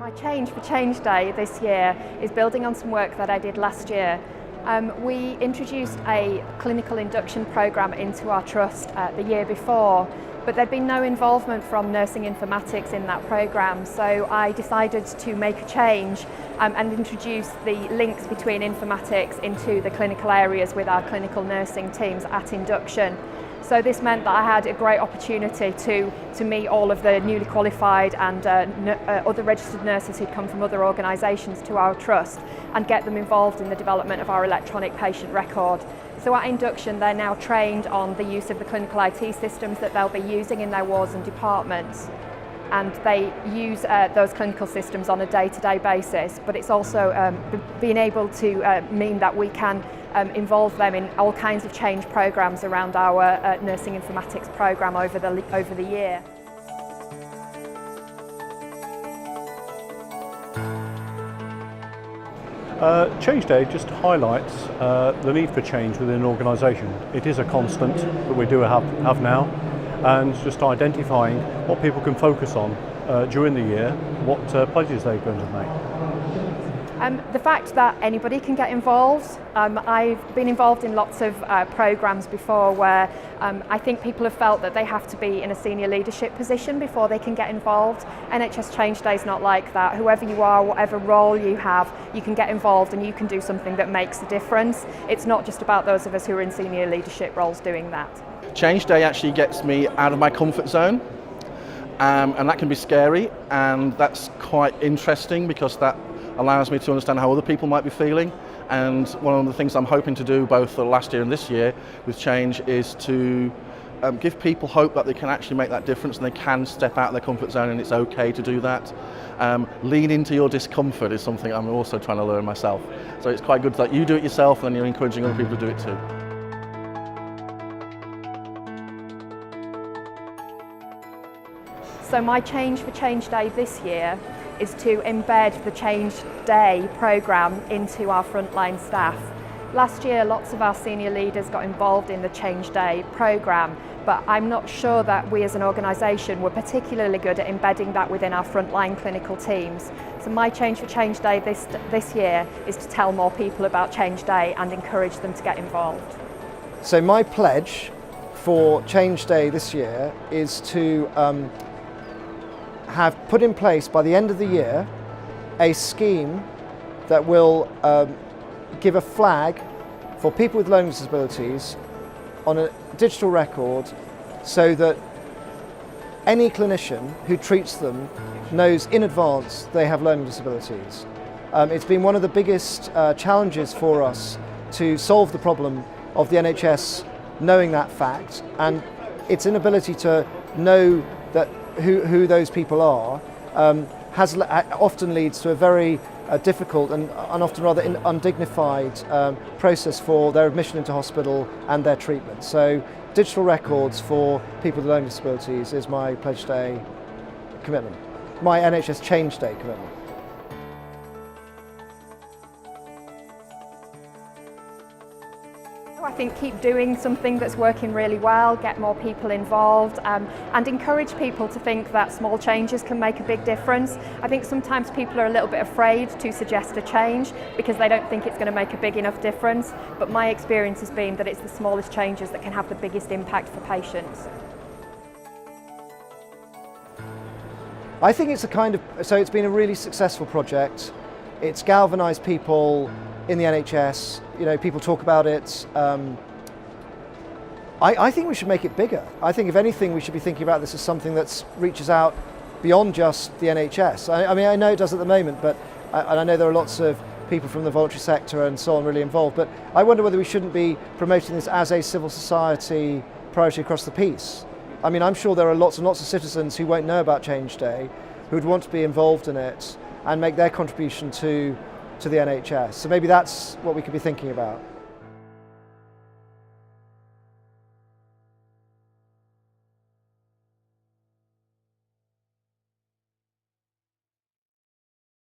My change for Change Day this year is building on some work that I did last year. We introduced a clinical induction programme into our trust the year before, but there'd been no involvement from nursing informatics in that programme, so I decided to make a change and introduce the links between informatics into the clinical areas with our clinical nursing teams at induction. So this meant that I had a great opportunity to meet all of the newly qualified and other registered nurses who'd come from other organisations to our trust and get them involved in the development of our electronic patient record. So at induction they're now trained on the use of the clinical IT systems that they'll be using in their wards and departments, and they use those clinical systems on a day-to-day basis, but it's also being able to mean that we can involve them in all kinds of change programmes around our nursing informatics programme over the year. Change Day just highlights the need for change within an organisation. It is a constant that we do have now, and just identifying what people can focus on during the year, what pledges they're going to make. The fact that anybody can get involved. I've been involved in lots of programmes before where I think people have felt that they have to be in a senior leadership position before they can get involved. NHS Change Day is not like that. Whoever you are, whatever role you have, you can get involved and you can do something that makes a difference. It's not just about those of us who are in senior leadership roles doing that. Change Day actually gets me out of my comfort zone, and that can be scary, and that's quite interesting because that allows me to understand how other people might be feeling. And one of the things I'm hoping to do both for last year and this year with Change is to give people hope that they can actually make that difference and they can step out of their comfort zone, and it's okay to do that. Lean into your discomfort is something I'm also trying to learn myself. So it's quite good that you do it yourself and you're encouraging other people to do it too. So my change for Change Day this year is to embed the Change Day programme into our frontline staff. Last year lots of our senior leaders got involved in the Change Day programme, but I'm not sure that we as an organisation were particularly good at embedding that within our frontline clinical teams. So my change for Change Day this year is to tell more people about Change Day and encourage them to get involved. So my pledge for Change Day this year is to have put in place by the end of the year a scheme that will give a flag for people with learning disabilities on a digital record so that any clinician who treats them knows in advance they have learning disabilities. It's been one of the biggest challenges for us to solve the problem of the NHS knowing that fact, and its inability to know that who those people are often leads to a very difficult and often rather undignified process for their admission into hospital and their treatment. So digital records for people with learning disabilities is my Pledge Day commitment, my NHS Change Day commitment. I think keep doing something that's working really well, get more people involved, and encourage people to think that small changes can make a big difference. I think sometimes people are a little bit afraid to suggest a change because they don't think it's going to make a big enough difference, but my experience has been that it's the smallest changes that can have the biggest impact for patients. I think it's it's been a really successful project. It's galvanised people in the NHS, people talk about it. I think we should make it bigger. I think if anything we should be thinking about this as something that reaches out beyond just the NHS. I mean, I know it does at the moment, but and I know there are lots of people from the voluntary sector and so on really involved, but I wonder whether we shouldn't be promoting this as a civil society priority across the piece. I mean, I'm sure there are lots and lots of citizens who won't know about Change Day, who would want to be involved in it and make their contribution to the NHS. So maybe that's what we could be thinking about.